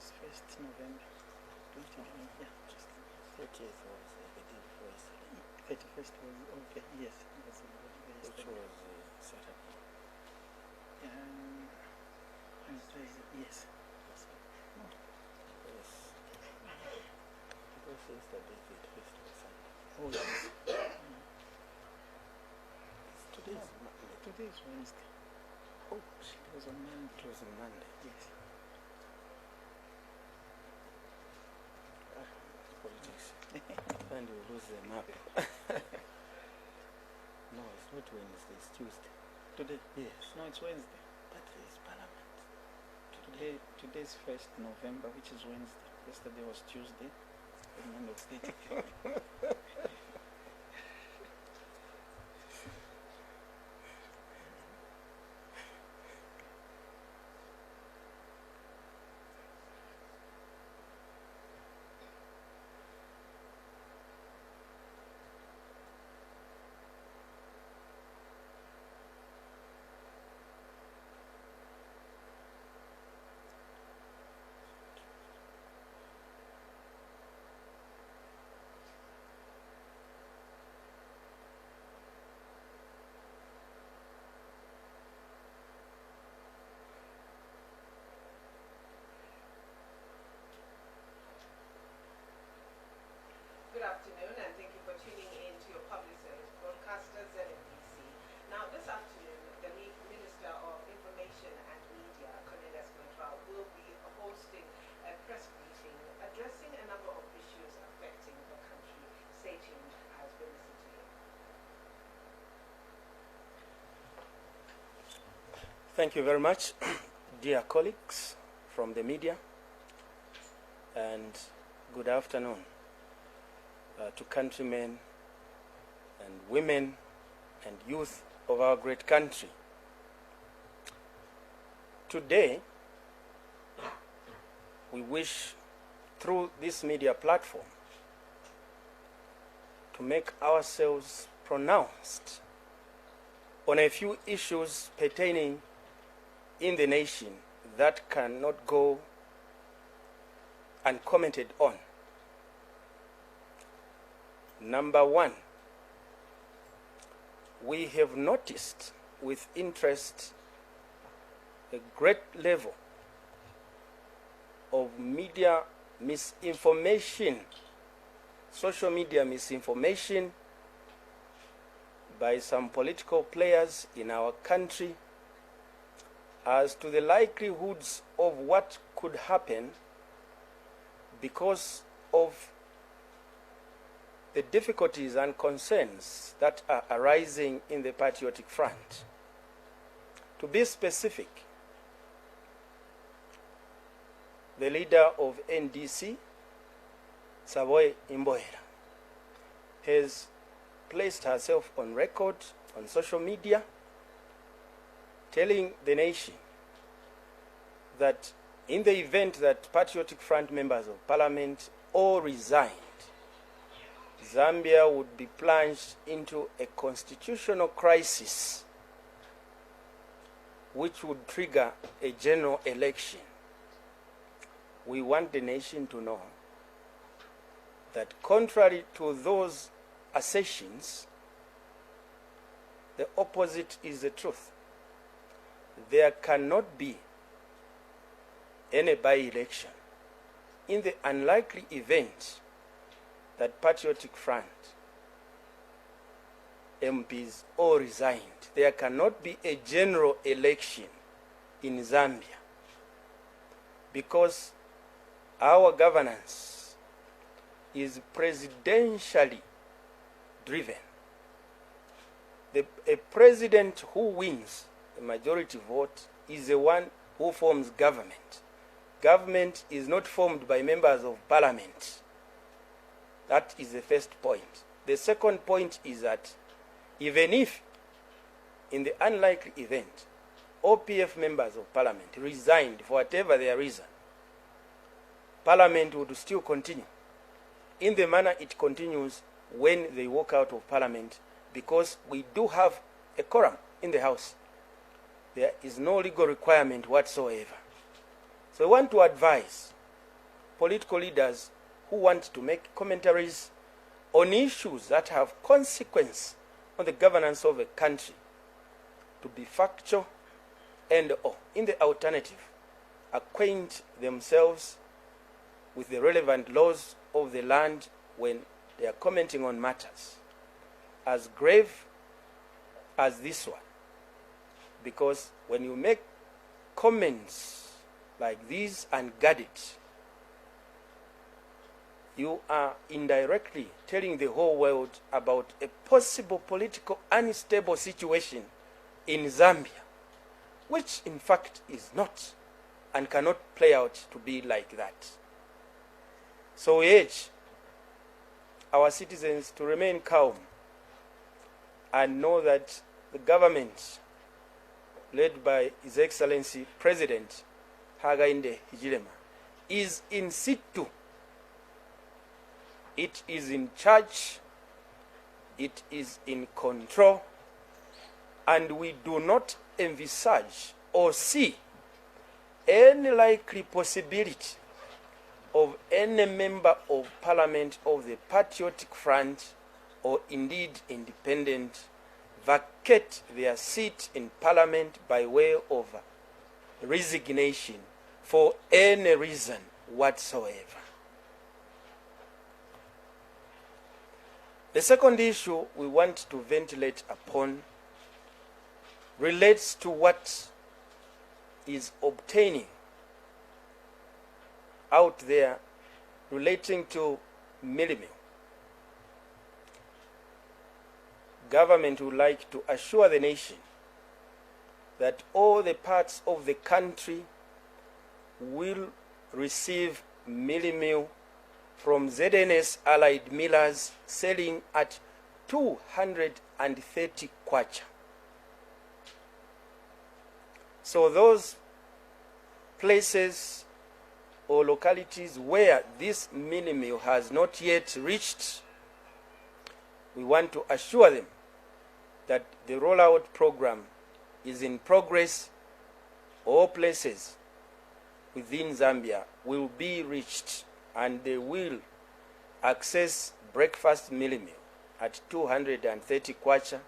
is 1st November 2020. Yeah, just 30th was the day before yesterday. 31st was okay. Yes, it was a holiday Which yesterday. was Saturday. Wednesday, yes. Oh, Yes. Because yesterday the 5th was Sunday. oh yes. Today is Monday. Today is Wednesday. Oh, It was on Monday. it was on Monday. Yes. Politics. And we lose the map. No, it's not Wednesday, it's Tuesday. Today? Yes. No, it's Wednesday. But it's Parliament. Today's 1st November, which is Wednesday. Yesterday was Tuesday. End of state. Good afternoon, and thank you for tuning in to your public service broadcaster, ZNBC. Now, this afternoon, the Minister of Information and Media, Cornelius Mweetwa, will be hosting a press briefing addressing a number of issues affecting the country. Stay tuned as we listen to him. Thank you very much, dear colleagues from the media, and good afternoon to countrymen and women and youth of our great country. Today, we wish, through this media platform, to make ourselves pronounced on a few issues pertaining in the nation that cannot go uncommented on. Number one, we have noticed with interest a great level of media misinformation, social media misinformation by some political players in our country as to the likelihoods of what could happen because of the difficulties and concerns that are arising in the patriotic front. To be specific, the leader of NDC, Savoy Imbohera, has placed herself on record on social media telling the nation that in the event that patriotic front members of parliament all resigned, Zambia would be plunged into a constitutional crisis which would trigger a general election. We want the nation to know that contrary to those assertions, the opposite is the truth. There cannot be any by-election in the unlikely event that Patriotic Front MPs all resigned. There cannot be a general election in Zambia because our governance is presidentially driven. A president who wins the majority vote is the one who forms government. Government is not formed by members of parliament. That is the first point. The second point is that even if, in the unlikely event, OPF members of parliament resigned for whatever their reason, parliament would still continue in the manner it continues when they walk out of parliament, because we do have a quorum in the house. There is no legal requirement whatsoever. So I want to advise political leaders who want to make commentaries on issues that have consequence on the governance of a country to be factual and, or in the alternative, acquaint themselves with the relevant laws of the land when they are commenting on matters as grave as this one. Because when you make comments like these unguarded, you are indirectly telling the whole world about a possible political unstable situation in Zambia, which in fact is not and cannot play out to be like that. So we urge our citizens to remain calm and know that the government led by His Excellency President Hakainde Hichilema is in situ. It is in charge, it is in control, and we do not envisage or see any likely possibility of any member of parliament of the Patriotic Front or indeed independent vacate their seat in parliament by way of resignation for any reason whatsoever. The second issue we want to ventilate upon relates to what is obtaining out there relating to millimil. Government would like to assure the nation that all the parts of the country will receive millimil from ZNS allied millers selling at 230 kwacha. So those places or localities where this millimil has not yet reached, we want to assure them that the rollout program is in progress. All places within Zambia will be reached and they will access breakfast millimil at 230 kwacha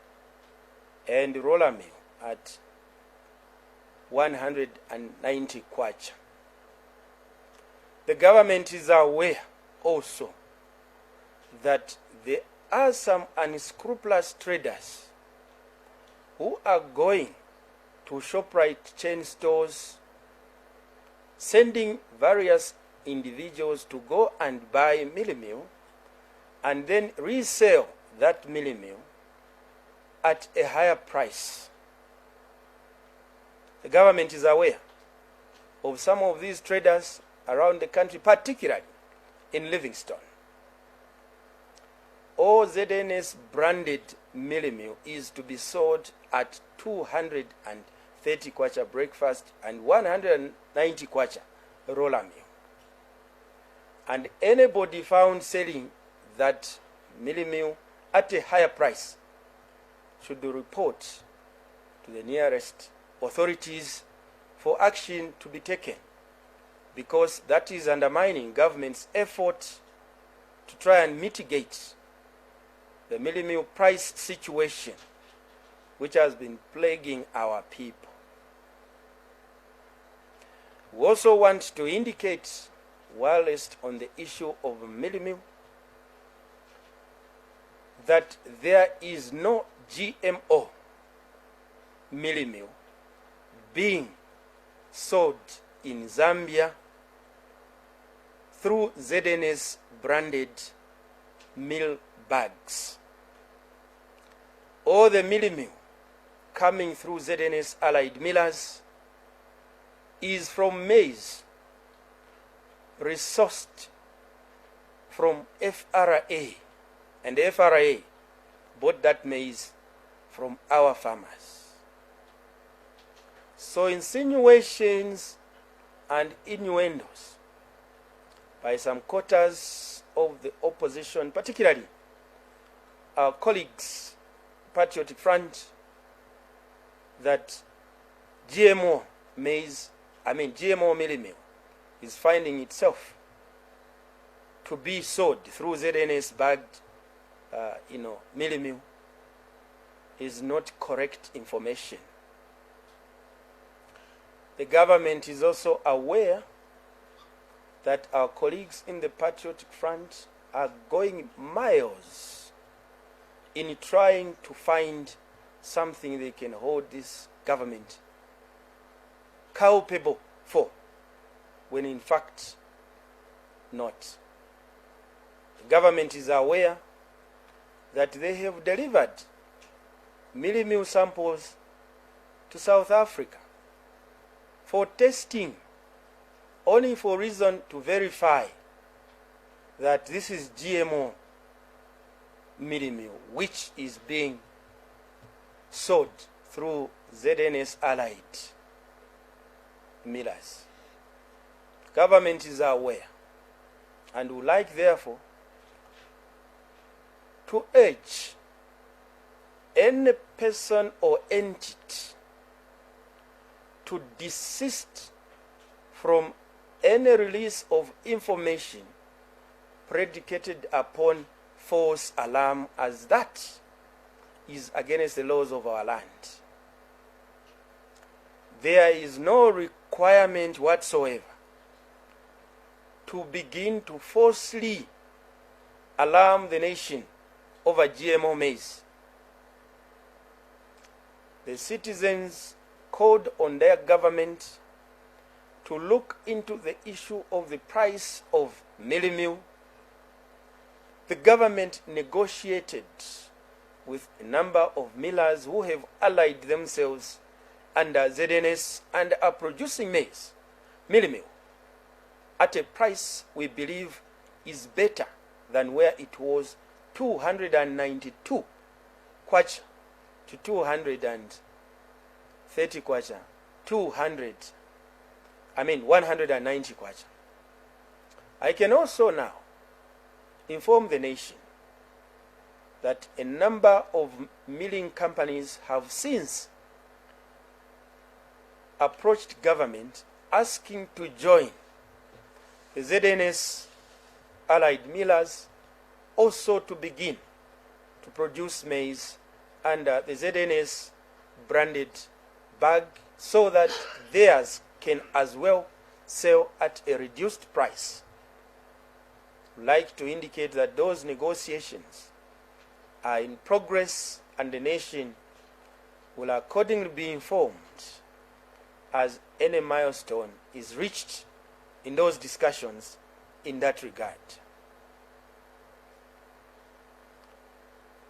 and roller mill at 190 kwacha. The government is aware also that there are some unscrupulous traders who are going to ShopRite chain stores, sending various individuals to go and buy millimil and then resell that millimil at a higher price. The government is aware of some of these traders around the country, particularly in Livingstone. All ZNS branded millimil is to be sold at 230 kwacha breakfast and 190 kwacha roller meal. And anybody found selling that millimil at a higher price should report to the nearest authorities for action to be taken, because that is undermining government's effort to try and mitigate the millimil price situation which has been plaguing our people. We also want to indicate, whilst on the issue of millimil, that there is no GMO millimil being sold in Zambia through ZNS branded mill bags. All the millimil coming through ZNS allied millers is from maize resourced from FRA, and FRA bought that maize from our farmers. So insinuations and innuendos by some quarters of the opposition, particularly our colleagues, Patriotic Front, that GMO millimil is finding itself to be sold through ZNS bagged, mealie meal is not correct information. The government is also aware that our colleagues in the Patriotic Front are going miles in trying to find something they can hold this government culpable for, when in fact not. The government is aware that they have delivered mealie meal samples to South Africa for testing, only for reason to verify that this is GMO mealie meal, which is being sold through ZNS allied millers. Government is aware and would like therefore to urge any person or entity to desist from any release of information predicated upon false alarm, as that is against the laws of our land. There is no requirement whatsoever to begin to falsely alarm the nation over GMO maize. The citizens called on their government to look into the issue of the price of mealie meal. The government negotiated with a number of millers who have allied themselves under ZNS and are producing maize, mealie meal, at a price we believe is better than where it was 292 kwacha to 230 kwacha, 190 kwacha. I can also now inform the nation that a number of milling companies have since approached government asking to join the ZNS allied millers also to begin to produce maize under the ZNS branded bag, so that theirs can as well sell at a reduced price. I'd like to indicate that those negotiations are in progress, and the nation will accordingly be informed as any milestone is reached in those discussions in that regard.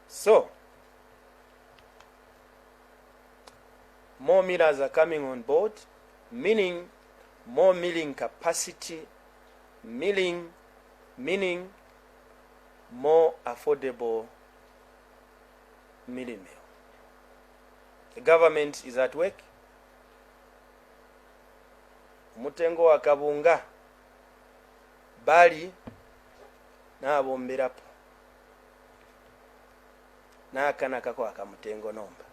So, more millers are coming on board, meaning more milling capacity, meaning more affordable mealie meal. The government is at work. Mutengo wa kabunga bali n'abomberapo n'akana kako akamutengo nomba.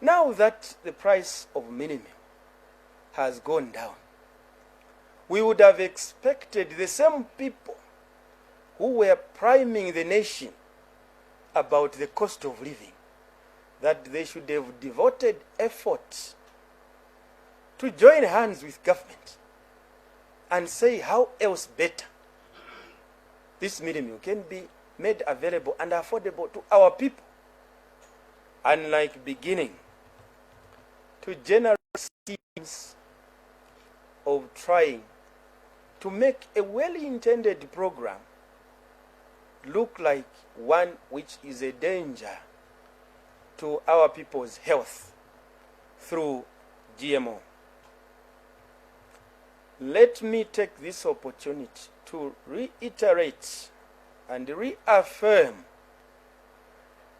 Now that the price of mealie meal has gone down, we would have expected the same people who were priming the nation about the cost of living, that they should have devoted effort to join hands with government and say how else better this mealie meal can be made available and affordable to our people, unlike beginning to generate schemes of trying to make a well-intended program look like one which is a danger to our people's health through GMO. Let me take this opportunity to reiterate and reaffirm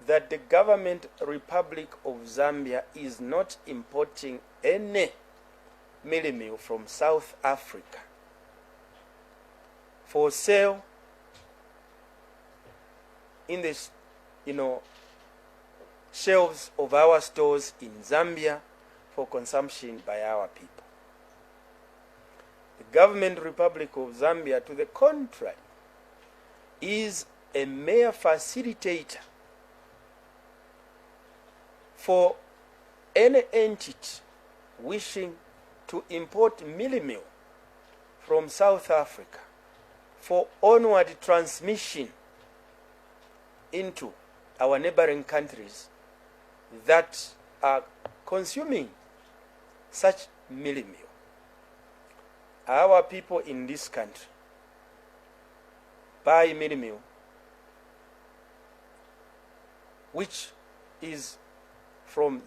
that the government Republic of Zambia is not importing any mealie meal from South Africa for sale in the shelves of our stores in Zambia for consumption by our people. The The Government Republic of Zambia, to the contrary, is a mere facilitator for any entity wishing to import mealie from South Africa for onward transmission into our neighboring countries that are consuming such mealie. Our people in this country buy mealie, which is from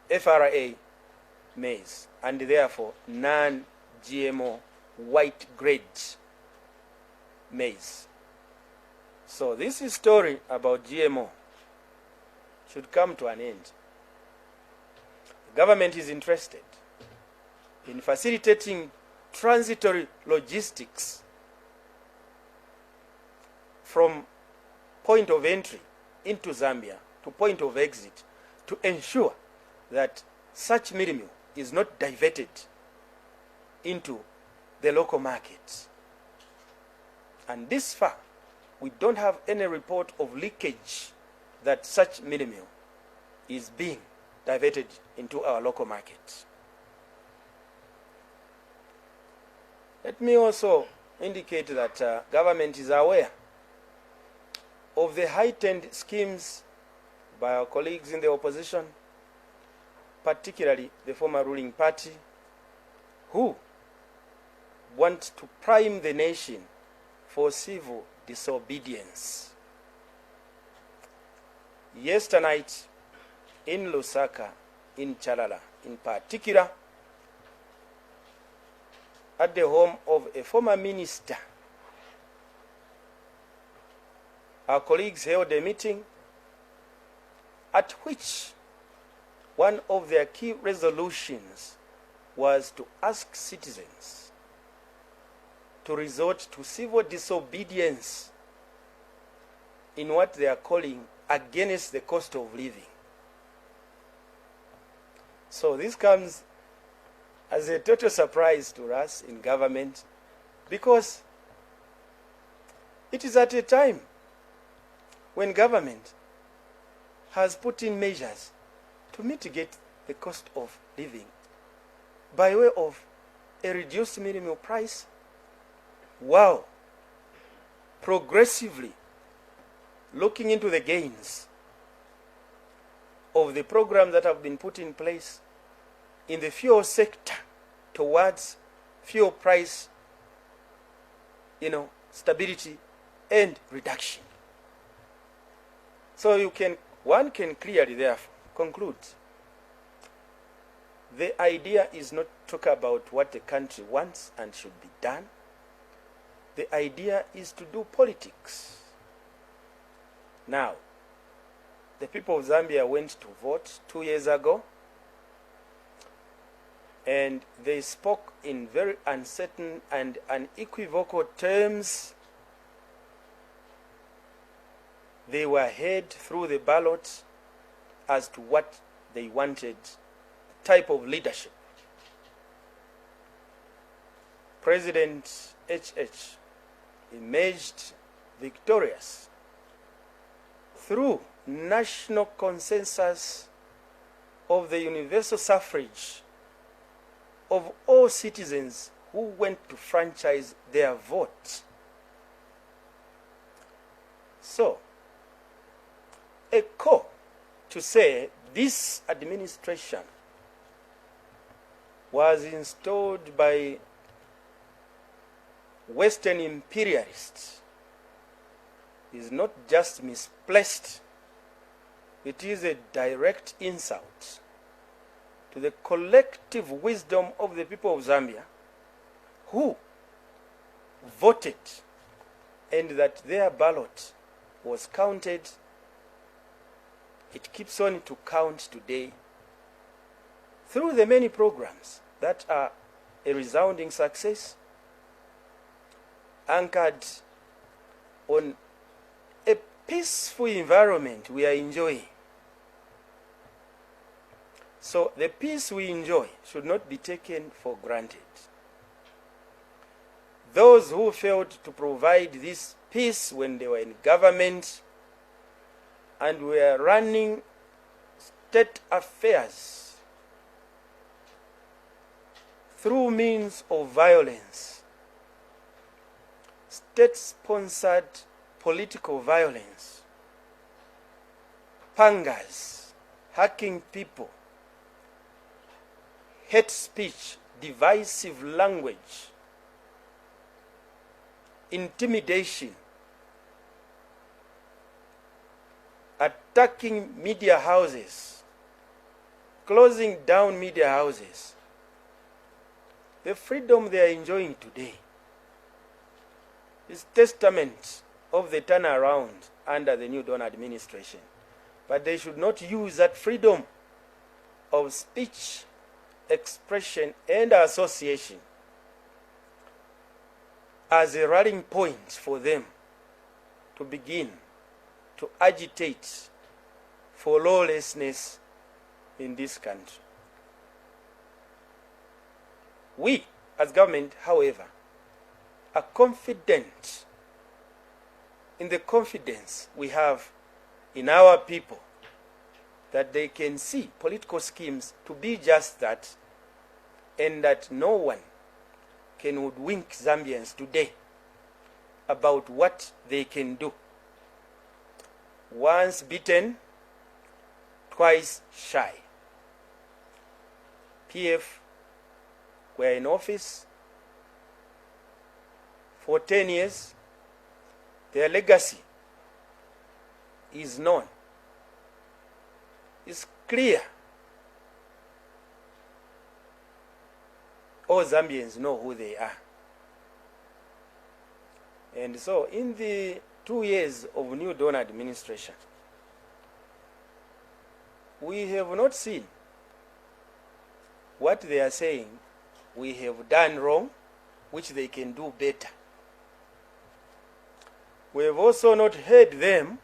FRA maize, and therefore non-GMO white grade maize. So this story about GMO should come to an end. The government is interested in facilitating transitory logistics from point of entry into Zambia to point of exit to ensure that such mealie is not diverted into the local markets. And this far, we don't have any report of leakage that such mealie is being diverted into our local markets. Let me also indicate that government is aware of the heightened schemes by our colleagues in the opposition, particularly the former ruling party, who want to prime the nation for civil disobedience. Yesternight in Lusaka, in Chalala in particular, at the home of a former minister, our colleagues held a meeting at which one of their key resolutions was to ask citizens to resort to civil disobedience in what they are calling against the cost of living. So this comes as a total surprise to us in government, because it is at a time when government has put in measures to mitigate the cost of living by way of a reduced minimum price, while progressively looking into the gains of the programs that have been put in place in the fuel sector towards fuel price, stability and reduction. So one can clearly therefore conclude the idea is not to talk about what the country wants and should be done. The idea is to do politics. Now, the people of Zambia went to vote 2 years ago, and they spoke in very uncertain and unequivocal terms. They were heard through the ballot as to what they wanted, type of leadership. President HH emerged victorious through national consensus of the universal suffrage of all citizens who went to franchise their vote. So, a call to say this administration was installed by Western imperialists is not just misplaced, it is a direct insult to the collective wisdom of the people of Zambia who voted and that their ballot was counted. It keeps on to count today through the many programs that are a resounding success, anchored on a peaceful environment we are enjoying. So the peace we enjoy should not be taken for granted. those who failed to provide this peace when they were in government and were running state affairs through means of violence, state-sponsored political violence, pangas, hacking people, hate speech, divisive language, intimidation, attacking media houses, closing down media houses. The freedom they are enjoying today is testament of the turnaround under the New Dawn administration. But they should not use that freedom of speech, expression, and association as a rallying point for them to begin to agitate for lawlessness in this country. We, as government, however, are confident in the confidence we have in our people that they can see political schemes to be just that, and that no one can hoodwink Zambians today about what they can do. Once bitten, twice shy. PF were in office for 10 years. Their legacy is known. It's clear. All Zambians know who they are. And so in the 2 years of New Dawn administration, we have not seen what they are saying we have done wrong, which they can do better. We have also not heard them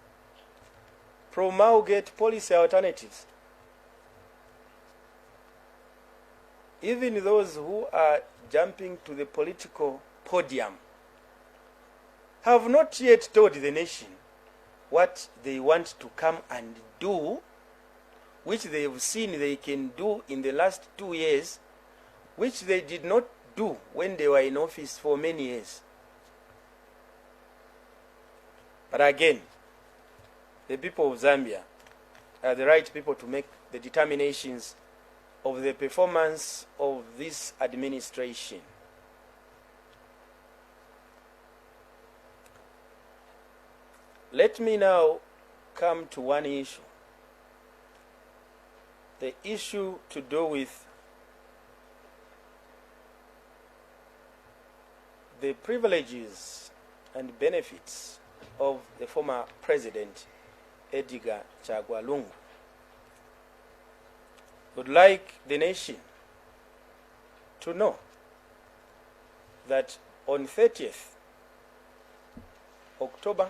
promulgate policy alternatives. Even those who are jumping to the political podium have not yet told the nation what they want to come and do, which they have seen they can do in the last 2 years, which they did not do when they were in office for many years. But again, the people of Zambia are the right people to make the determinations of the performance of this administration. Let me now come to one issue. The issue to do with the privileges and benefits of the former president, Edgar Lungu. Would like the nation to know that on 30th October,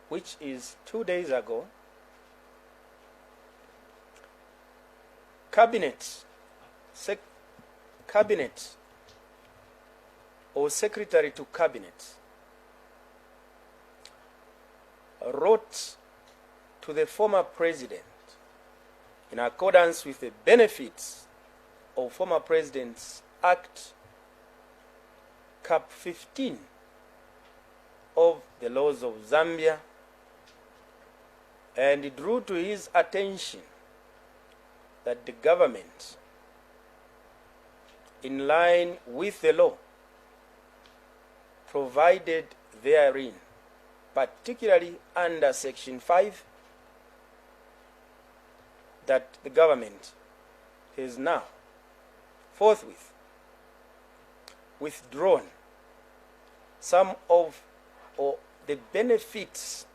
which is 2 days ago, Cabinet or Secretary to Cabinet wrote to the former president in accordance with the benefits of former President's Act Cap 15 of the laws of Zambia, and drew to his attention that the government, in line with the law provided therein, particularly under Section 5, that the government has now forthwith withdrawn some of the benefits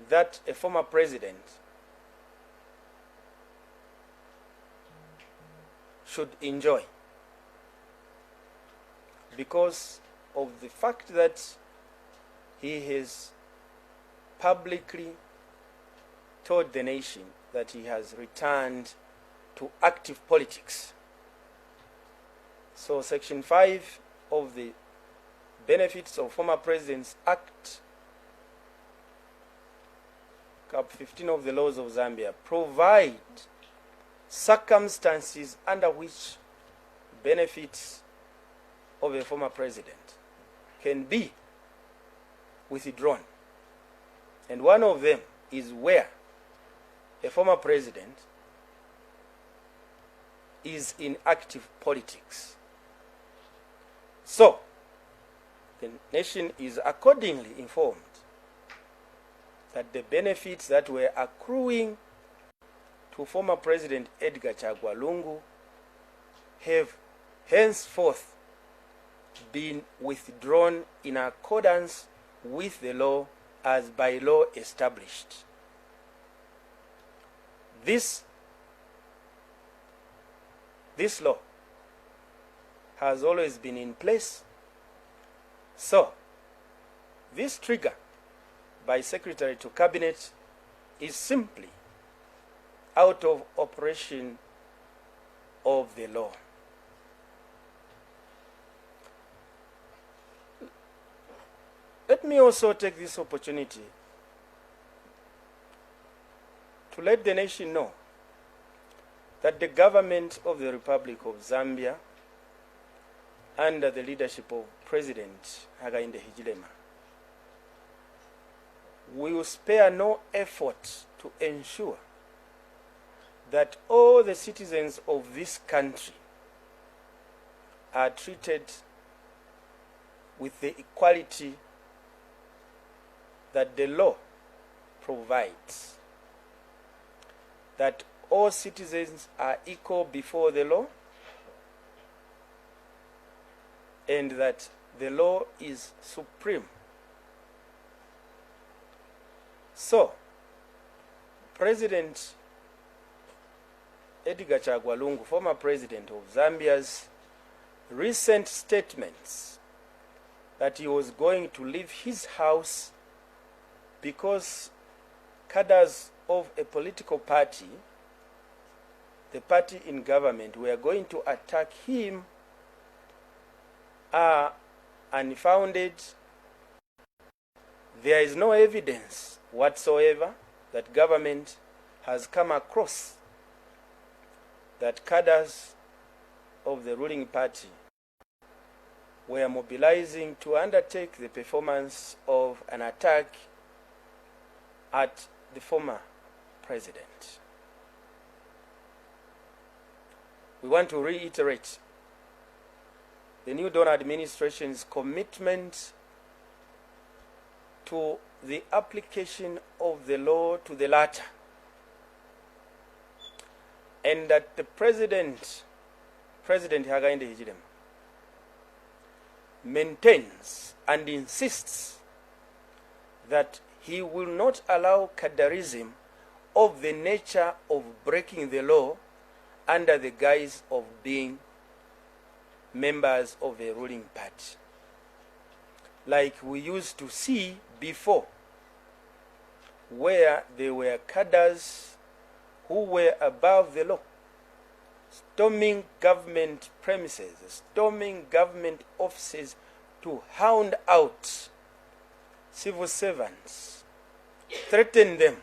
that a former president should enjoy, because of the fact that he has publicly told the nation that he has returned to active politics. So Section 5 of the Benefits of Former Presidents Act, Cap 15 of the laws of Zambia, provide circumstances under which benefits of a former president can be withdrawn. And one of them is where a former president is in active politics. So, the nation is accordingly informed that the benefits that were accruing to former President Edgar Lungu have henceforth been withdrawn in accordance with the law as by law established. This law has always been in place. So, this trigger by Secretary to Cabinet is simply out of operation of the law. Let me also take this opportunity to let the nation know that the government of the Republic of Zambia, under the leadership of President Hakainde Hichilema, will spare no effort to ensure that all the citizens of this country are treated with the equality that the law provides, that all citizens are equal before the law, and that the law is supreme. So, President Edgar Lungu, former president of Zambia's recent statements that he was going to leave his house because cadres of a political party, the party in government, were going to attack him are unfounded. There is no evidence whatsoever that government has come across that cadres of the ruling party were mobilizing to undertake the performance of an attack at the former president. We want to reiterate the new Dawn administration's commitment to the application of the law to the latter, and that the President Hakainde Hichilema, maintains and insists that he will not allow cadreism of the nature of breaking the law under the guise of being members of a ruling party, like we used to see before, where there were cadres who were above the law, storming government premises, storming government offices to hound out civil servants, threaten them.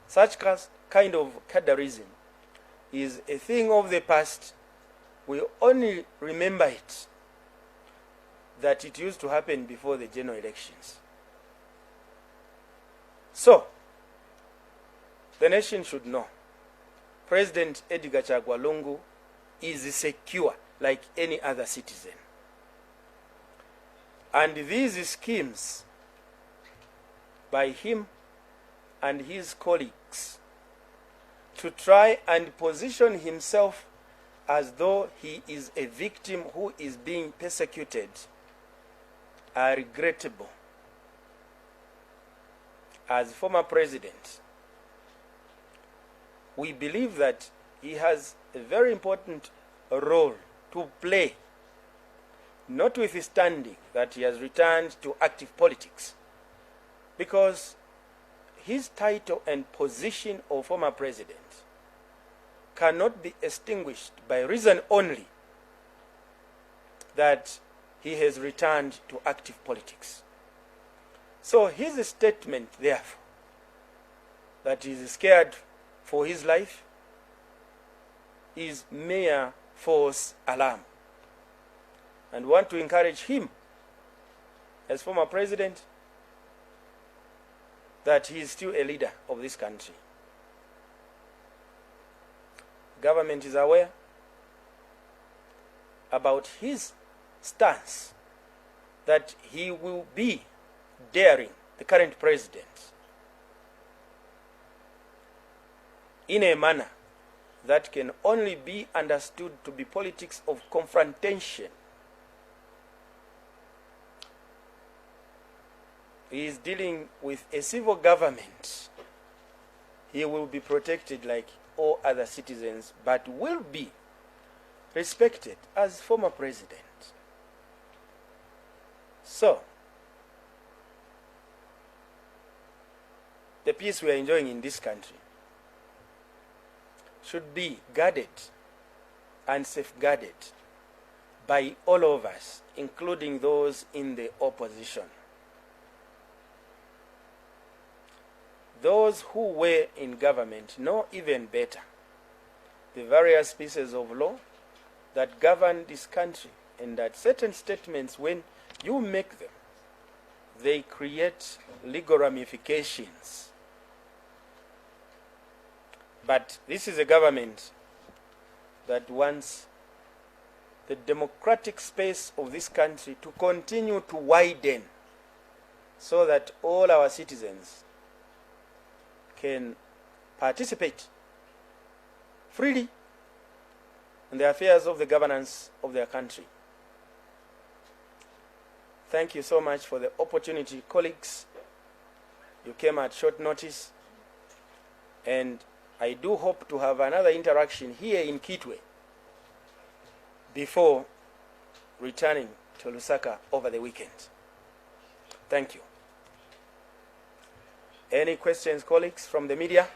Such kind of cadreism is a thing of the past. We only remember it that it used to happen before the general elections. So, the nation should know President Edgar Lungu is secure like any other citizen. And these schemes by him and his colleagues to try and position himself as though he is a victim who is being persecuted are regrettable. As former president, we believe that he has a very important role to play, notwithstanding that he has returned to active politics, because his title and position of former president cannot be extinguished by reason only that he has returned to active politics. So his statement, therefore, that he is scared for his life is mere false alarm. And want to encourage him, as former president, that he is still a leader of this country. Government is aware about his stance that he will be daring the current president in a manner that can only be understood to be politics of confrontation. He is dealing with a civil government. He will be protected like all other citizens, but will be respected as former president. So, the peace we are enjoying in this country should be guarded and safeguarded by all of us, including those in the opposition. Those who were in government know even better the various pieces of law that govern this country, and that certain statements, when you make them, they create legal ramifications. But this is a government that wants the democratic space of this country to continue to widen so that all our citizens can participate freely in the affairs of the governance of their country. Thank you so much for the opportunity, colleagues. You came at short notice, and I do hope to have another interaction here in Kitwe before returning to Lusaka over the weekend. Thank you. Any questions, colleagues, from the media?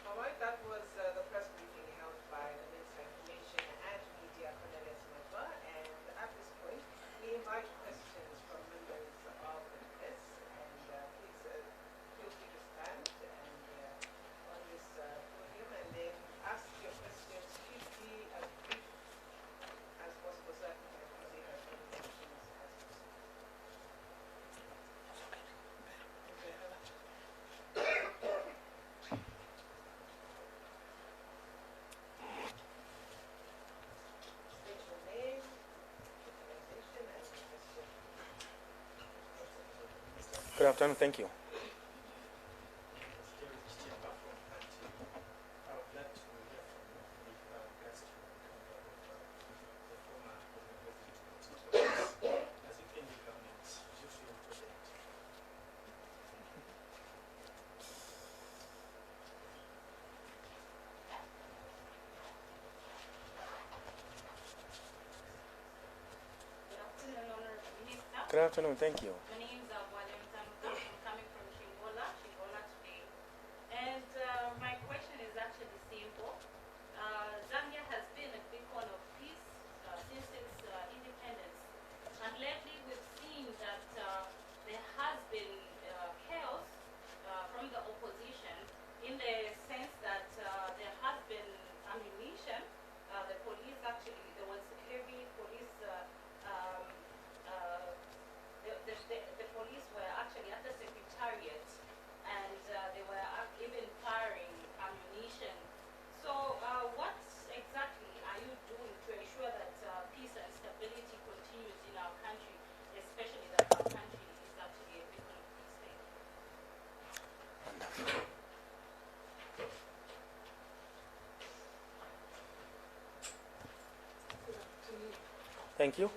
All right, that was the press briefing held by the Minister of Information and Media, Cornelius Mweetwa. And at this point, we invite questions from members of the press. And please feel free to stand and on this podium, and then ask your questions quickly, as brief as possible, so that we can accommodate as many questions as possible. State your name, organization, and your question. Good afternoon. Thank you. Good afternoon. Thank you. My name is I'm coming from Shingola today. And my question is actually simple. Zambia has been a beacon of peace since its independence. And lately we've seen that there has been chaos from the opposition, in the sense that there has been ammunition. The police actually, there was heavy police the police were actually at the secretariat, and they were even firing ammunition. So what exactly are you doing to ensure that peace and stability continues in our country, especially that our country is actually a beacon of peace? Thank you.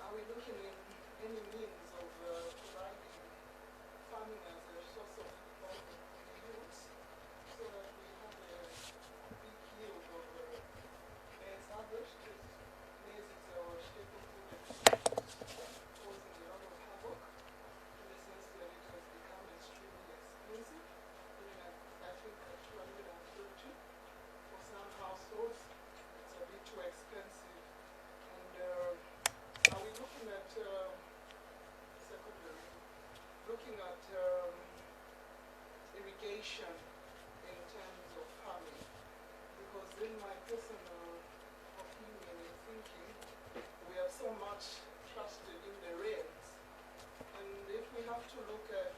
Are we looking in any means of providing farming as a source of employment for the youth, so that we have a big yield of maize harvest? Maize is our staple food, and causing a lot of havoc in the sense that it has become a regulation in terms of farming? Because in my personal opinion and thinking, we have so much trusted in the rains. And if we have to look at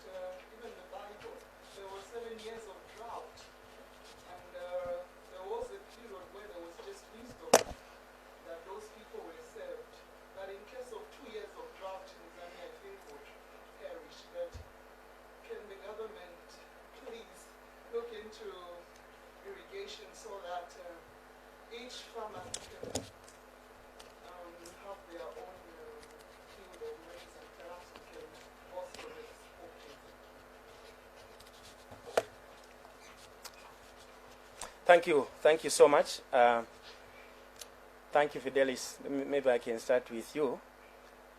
even the Bible, there were 7 years of drought. And there was a period where there was just wisdom that those people were served. But in case of 2 years of drought in Zambia, I think would perish. But can the government please look into irrigation so that each farmer can have their own field of maize and perhaps we can also export it? Thank you so much. Thank you, Fidelis. Maybe I can start with you.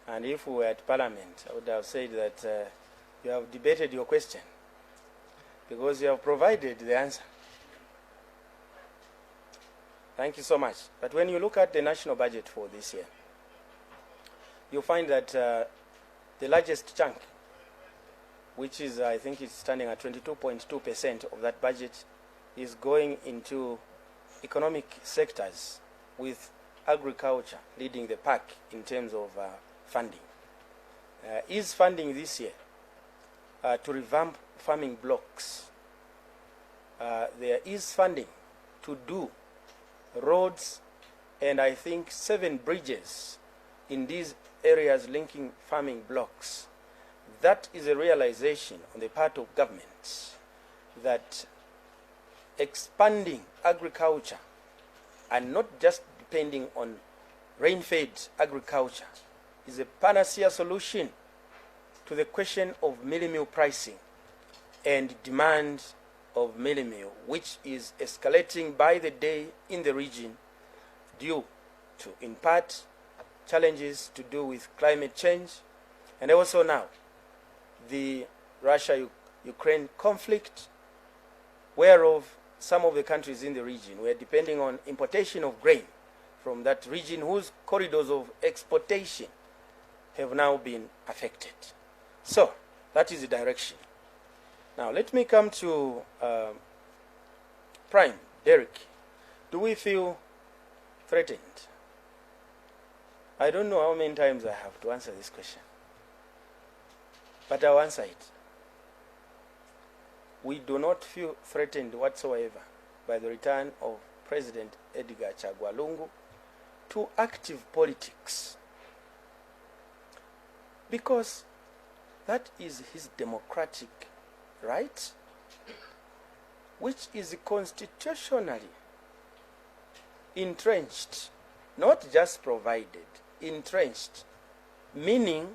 And if we were at Parliament, I would have said that you have debated your question because you have provided the answer. Thank you so much. But when you look at the national budget for this year, you find that the largest chunk, which is, I think it's standing at 22.2% of that budget, is going into economic sectors, with agriculture leading the pack in terms of funding. Is funding this year to revamp farming blocks. There is funding to do roads and I think 7 bridges in these areas linking farming blocks. That is a realization on the part of government that expanding agriculture and not just depending on rain-fed agriculture is a panacea solution to the question of mealie meal pricing and demand of mealie meal, which is escalating by the day in the region due to, in part, challenges to do with climate change and also now the Russia-Ukraine conflict, whereof some of the countries in the region were depending on importation of grain from that region whose corridors of exportation have now been affected. So, that is the direction. Now, let me come to Prime, Derek. Do we feel threatened? I don't know how many times I have to answer this question, but I'll answer it. We do not feel threatened whatsoever by the return of President Edgar Lungu to active politics, because that is his democratic right, which is constitutionally entrenched, not just provided, entrenched, meaning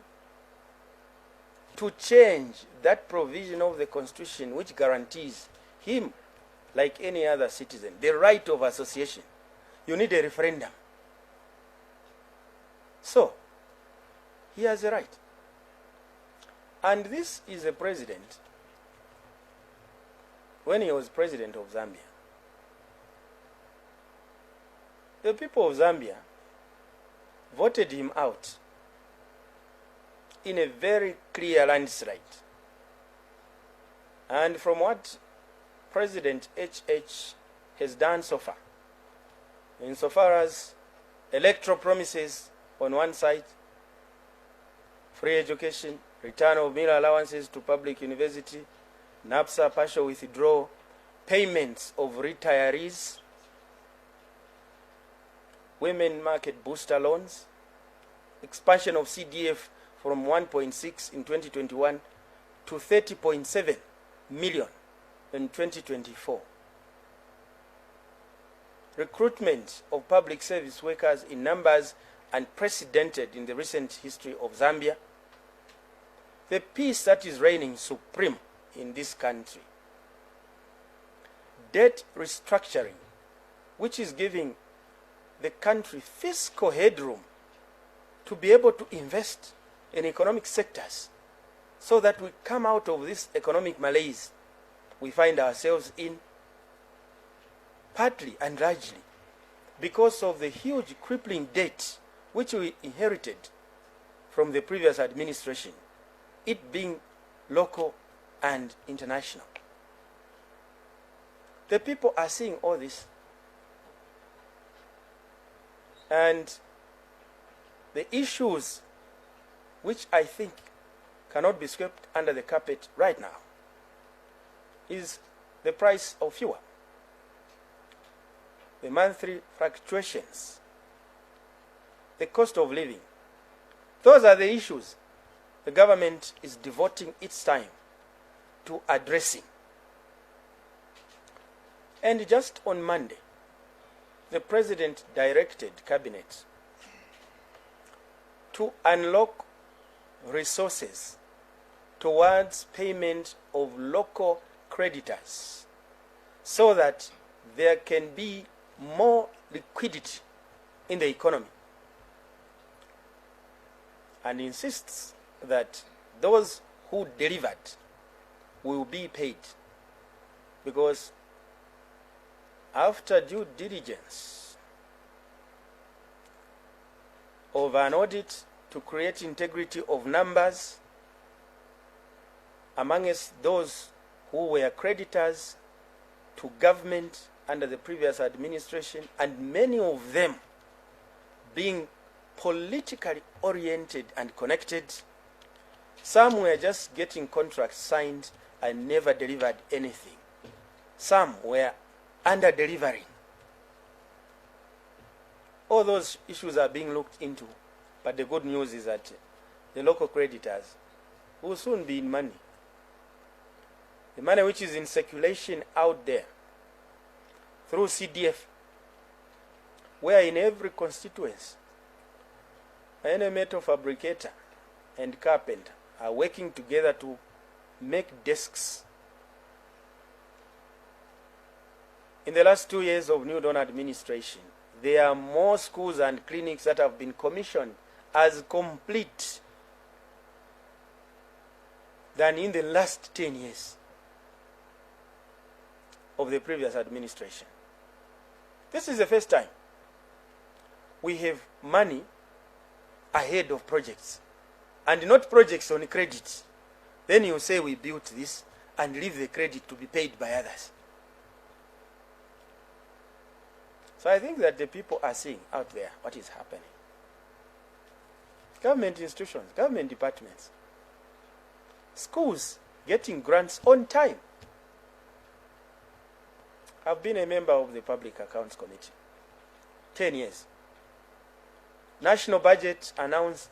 to change that provision of the Constitution which guarantees him, like any other citizen, the right of association. You need a referendum. So, he has a right. And this is a president, when he was president of Zambia, the people of Zambia voted him out in a very clear landslide. And from what President HH has done so far, insofar as electoral promises on one side, free education, return of meal allowances to public university, NAPSA partial withdrawal, payments of retirees, women market booster loans, expansion of CDF from 1.6 in 2021 to 30.7 million in 2024. Recruitment of public service workers in numbers unprecedented in the recent history of Zambia. The peace that is reigning supreme in this country. Debt restructuring, which is giving the country fiscal headroom to be able to invest in economic sectors so that we come out of this economic malaise we find ourselves in, partly and largely because of the huge crippling debt which we inherited from the previous administration, it being local and international. The people are seeing all this. And the issues which I think cannot be swept under the carpet right now is the price of fuel, the monthly fluctuations, the cost of living. Those are the issues the government is devoting its time to addressing. And just on Monday, the President directed Cabinet to unlock resources towards payment of local creditors so that there can be more liquidity in the economy, and insists that those who delivered will be paid, because after due diligence of an audit to create integrity of numbers amongst those who were creditors to government under the previous administration, and many of them being politically oriented and connected, some were just getting contracts signed and never delivered anything. Some were under-delivering. All those issues are being looked into, but the good news is that the local creditors will soon be in money. The money which is in circulation out there through CDF, where in every constituency, any metal fabricator and carpenter are working together to make desks. In the last 2 years of New Dawn administration, there are more schools and clinics that have been commissioned as complete than in the last 10 years of the previous administration. This is the first time we have money ahead of projects, and not projects on credit. Then you say we built this and leave the credit to be paid by others. So I think that the people are seeing out there what is happening. Government institutions, government departments, schools getting grants on time. I've been a member of the Public Accounts Committee 10 years. National budget announced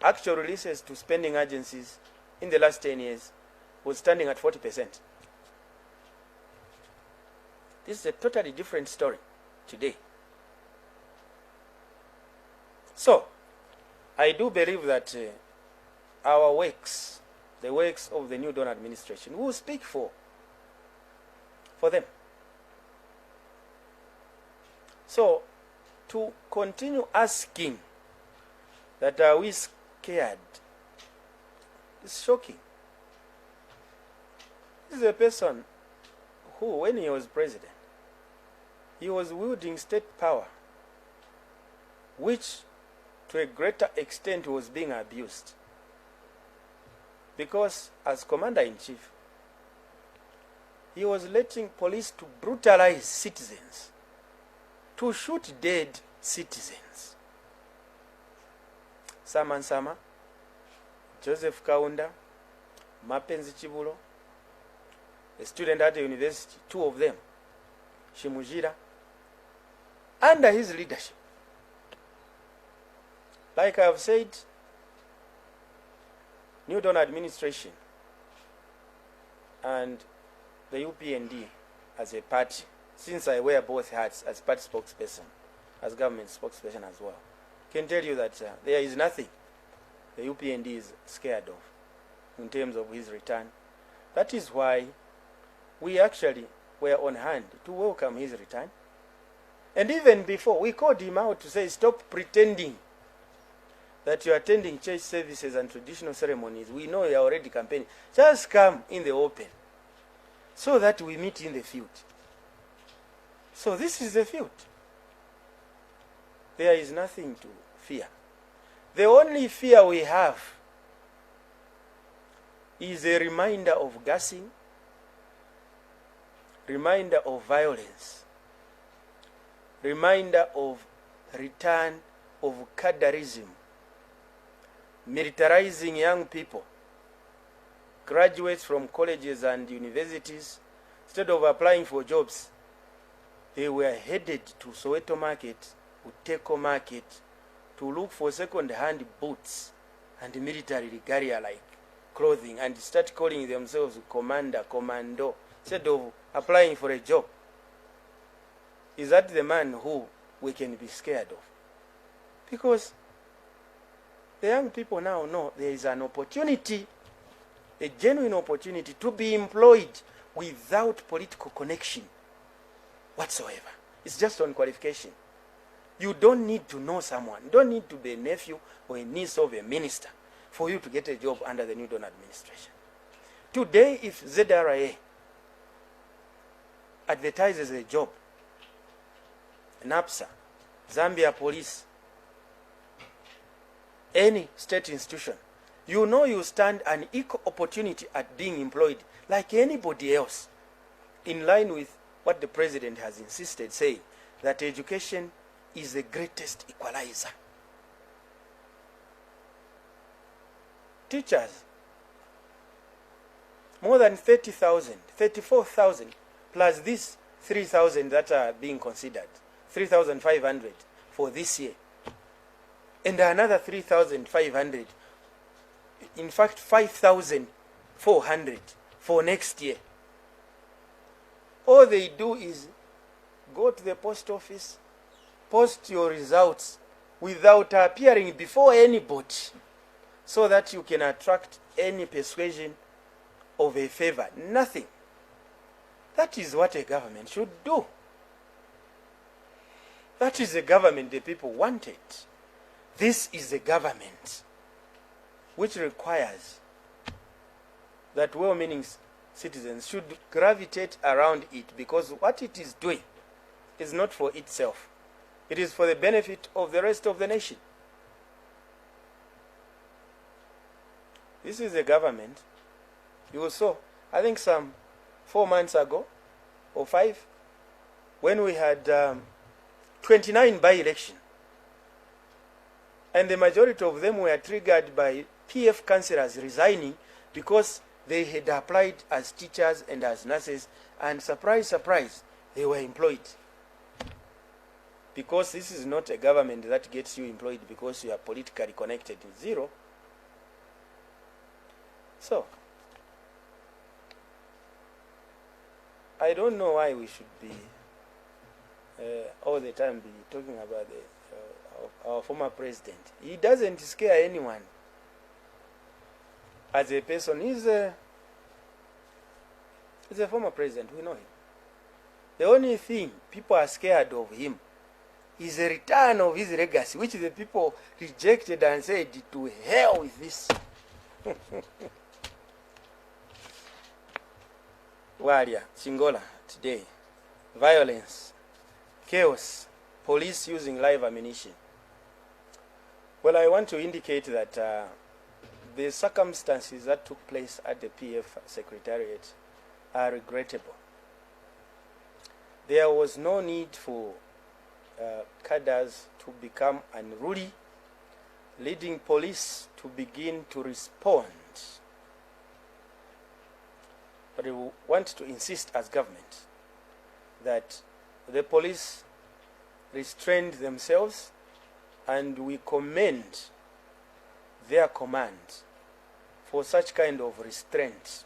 actual releases to spending agencies in the last 10 years was standing at 40%. This is a totally different story today. So, I do believe that our works, the works of the New Dawn administration, will speak for them. So, to continue asking that are we scared is shocking. This is a person who, when he was president, he was wielding state power, which to a greater extent was being abused. Because as commander-in-chief, he was letting police to brutalize citizens, to shoot dead citizens. Sama Nsama, Joseph Kaunda, Mapenzi Chibulo, a student at the university, 2 of them, Shimujira, under his leadership. Like I have said, New Dawn administration and the UPND as a party, since I wear both hats as party spokesperson, as government spokesperson as well, can tell you that there is nothing the UPND is scared of in terms of his return. That is why we actually were on hand to welcome his return. And even before, we called him out to say, stop pretending that you are attending church services and traditional ceremonies. We know you are already campaigning. Just come in the open so that we meet in the field. So this is the field. There is nothing to fear. The only fear we have is a reminder of gassing, reminder of violence, reminder of return of cadreism, militarizing young people, graduates from colleges and universities. Instead of applying for jobs, they were headed to Soweto Market, Uteko Market, to look for second-hand boots and military regalia-like clothing and start calling themselves commander, commando, instead of applying for a job. Is that the man who we can be scared of? Because the young people now know there is an opportunity, a genuine opportunity to be employed without political connection whatsoever. It's just on qualification. You don't need to know someone. You don't need to be a nephew or a niece of a minister for you to get a job under the New Dawn administration. Today, if ZRA advertises a job, NAPSA, Zambia Police, any state institution, you know you stand an equal opportunity at being employed like anybody else, in line with what the president has insisted, saying that education is the greatest equalizer. Teachers, more than 30,000, 34,000, plus these 3,000 that are being considered, 3,500 for this year, and another 3,500, in fact 5,400 for next year. All they do is go to the post office, post your results without appearing before anybody, so that you can attract any persuasion of a favor. Nothing. That is what a government should do. That is the government the people wanted. This is the government which requires that well-meaning citizens should gravitate around it, because what it is doing is not for itself. It is for the benefit of the rest of the nation. This is a government. You saw, I think some 4 months ago, or 5, when we had 29 by-election, and the majority of them were triggered by PF councillors resigning because they had applied as teachers and as nurses, and surprise, surprise, they were employed. Because this is not a government that gets you employed because you are politically connected. Zero. So, I don't know why we should be all the time be talking about our former president. He doesn't scare anyone. As a person, he's a former president. We know him. The only thing people are scared of him is a return of his legacy, which the people rejected and said, to hell with this. Waria, Singola, today. Violence, chaos, police using live ammunition. Well, I want to indicate that the circumstances that took place at the PF Secretariat are regrettable. There was no need for cadres to become unruly, leading police to begin to respond. But we want to insist as government that the police restrained themselves, and we commend their command for such kind of restraint.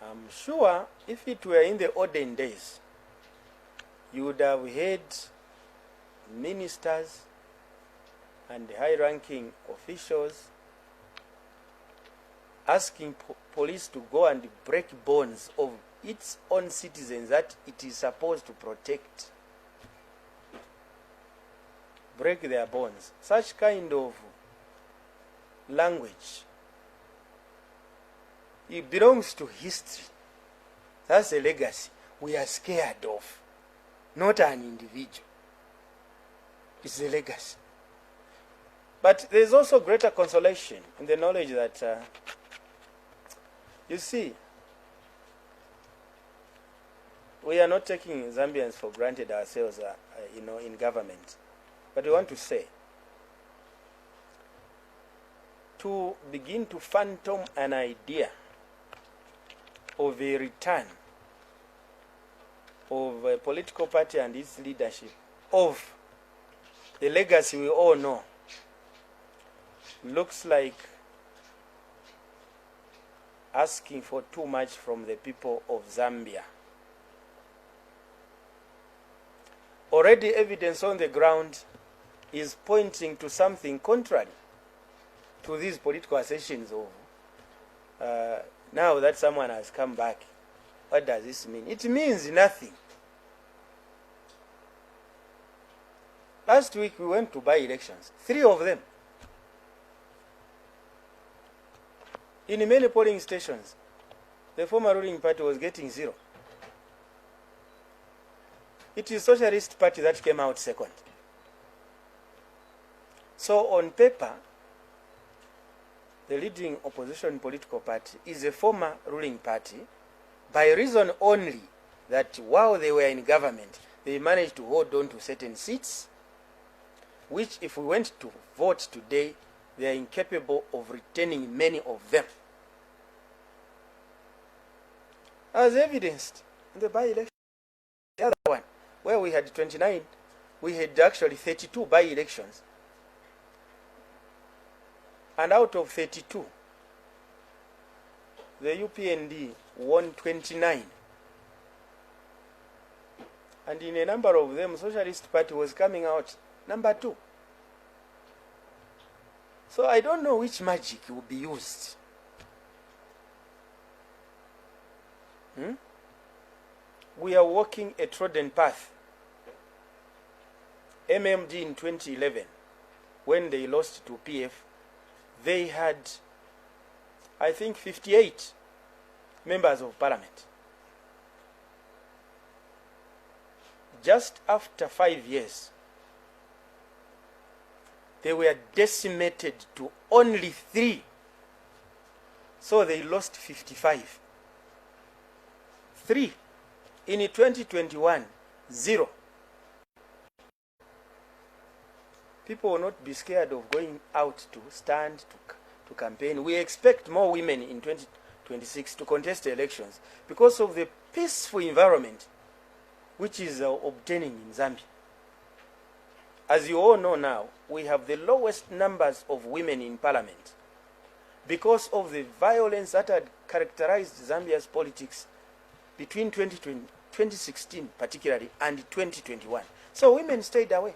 I'm sure if it were in the olden days, you would have heard ministers and high-ranking officials asking police to go and break bones of its own citizens that it is supposed to protect. Break their bones. Such kind of language, it belongs to history. That's a legacy we are scared of, not an individual. It's a legacy. But there's also greater consolation in the knowledge that, you see, we are not taking Zambians for granted ourselves, in government. But we want to say, to begin to phantom an idea of a return of a political party and its leadership, of the legacy we all know, looks like asking for too much from the people of Zambia. Already evidence on the ground is pointing to something contrary to these political assertions of now that someone has come back. What does this mean? It means nothing. Last week we went to by-elections, 3 of them. In many polling stations, the former ruling party was getting 0. It is Socialist Party that came out second. So on paper, the leading opposition political party is a former ruling party, by reason only that while they were in government, they managed to hold on to certain seats, which if we went to vote today, they are incapable of retaining many of them. As evidenced in the by-election. The other one, where we had 29, we had actually 32 by-elections. And out of 32, the UPND won 29. And in a number of them, Socialist Party was coming out number 2. So I don't know which magic will be used. We are walking a trodden path. MMD in 2011, when they lost to PF, they had, I think, 58 members of parliament. Just after 5 years, they were decimated to only 3. So they lost 55. 3. In 2021, 0. People will not be scared of going out to stand, to campaign. We expect more women in 2026 to contest the elections because of the peaceful environment which is obtaining in Zambia. As you all know now, we have the lowest numbers of women in parliament because of the violence that had characterized Zambia's politics between 2016 particularly and 2021. So women stayed away.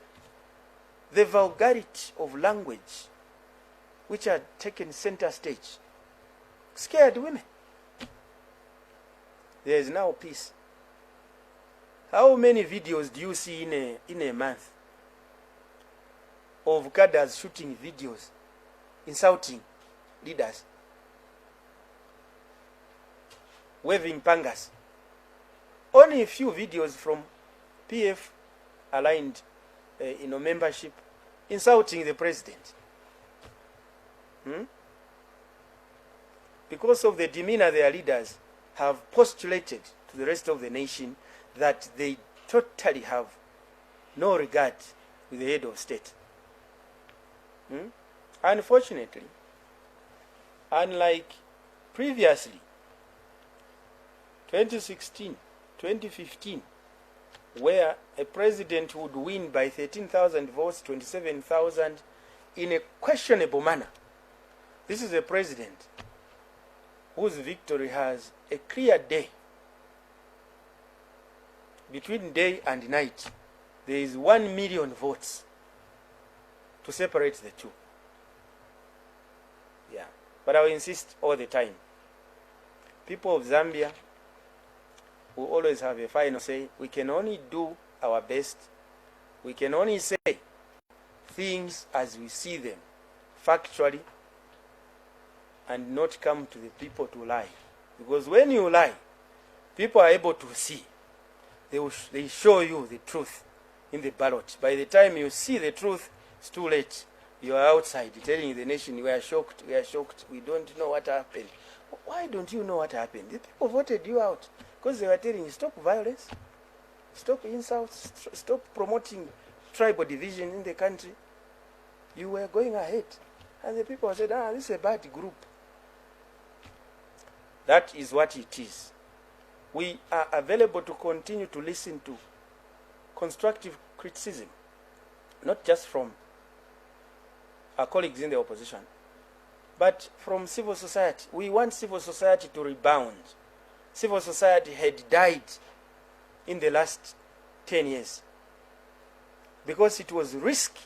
The vulgarity of language which had taken center stage scared women. There is now peace. How many videos do you see in a month of cadres shooting videos, insulting leaders, waving pangas? Only a few videos from PF aligned membership insulting the president. Because of the demeanor their leaders have postulated to the rest of the nation that they totally have no regard with the head of state. Unfortunately, unlike previously, 2016, 2015, where a president would win by 13,000 votes, 27,000, in a questionable manner. This is a president whose victory has a clear day. Between day and night, there is 1 million votes to separate the two. Yeah, but I will insist all the time. People of Zambia will always have a final say. We can only do our best. We can only say things as we see them, factually, and not come to the people to lie. Because when you lie, people are able to see. They show you the truth in the ballot. By the time you see the truth, it's too late. You are outside telling the nation, we are shocked, we don't know what happened. Why don't you know what happened? The people voted you out. Because they were telling you, stop violence, stop insults, stop promoting tribal division in the country. You were going ahead. And the people said, this is a bad group. That is what it is. We are available to continue to listen to constructive criticism, not just from our colleagues in the opposition, but from civil society. We want civil society to rebound. Civil society had died in the last 10 years because it was risky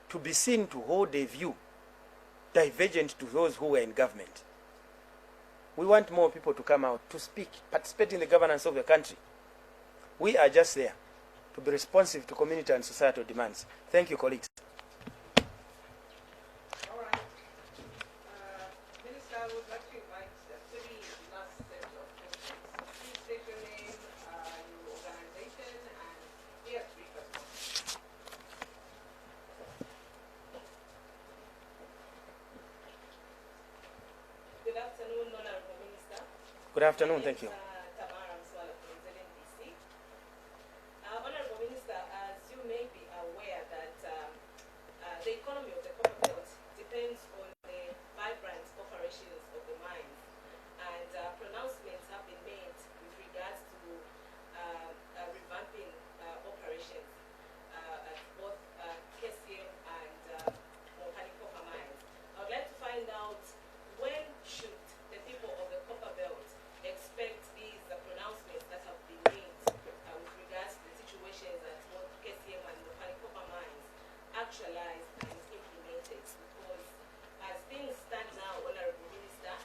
to be seen to hold a view divergent to those who were in government. We want more people to come out, to speak, participate in the governance of the country. We are just there to be responsive to community and societal demands. Thank you, colleagues. All right. Minister, I would like to invite the three last set of questions. Please state your name, your organization, and yes, brief response. Good afternoon, Honorable Minister. Good afternoon, thank you. Honorable Minister, as you may be aware that the economy of the Copper Belt depends on the vibrant operations of the mines, and pronouncements have been made with regards to revamping operations at both KCM and Mopani Copper Mines. I would like to find out, when should the people of the Copper Belt expect these pronouncements that have been made with regards to the situations at both KCM and Mopani Copper Mines actualized and implemented? Because as things stand now, Honorable Minister,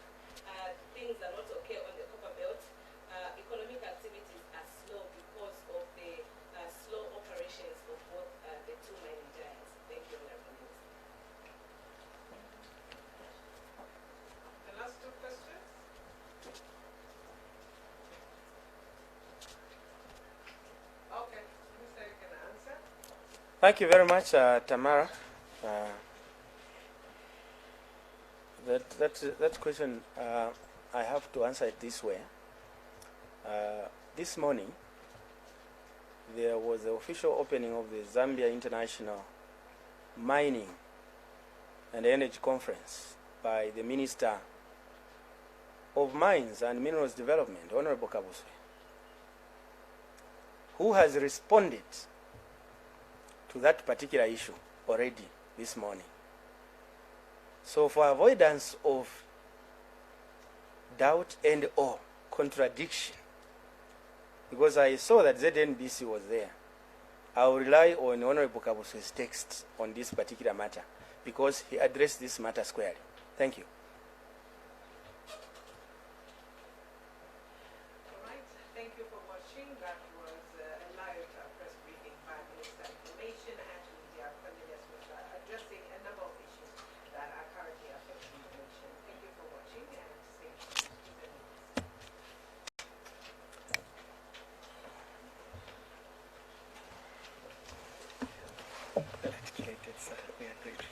things are not okay on the Copper Belt. Economic activities are slow because of the slow operations of both the two mining giants. Thank you, Honorable Minister. The last two questions. Okay, Minister, you can answer. Thank you very much, Tamara. That question, I have to answer it this way. This morning, there was the official opening of the Zambia International Mining and Energy Conference by the Minister of Mines and Minerals Development, Honorable Kabuswe, who has responded to that particular issue already this morning. So for avoidance of doubt and or contradiction, because I saw that ZNBC was there, I will rely on Honorable Kabuswe's text on this particular matter because he addressed this matter squarely. Thank you. All right, thank you for watching. That was a live press briefing by Minister of Information and Media, Cornelius Mweetwa, addressing a number of issues that are currently affecting the nation. Thank you for watching and stay tuned to the news. Articulated, sir. We are grateful.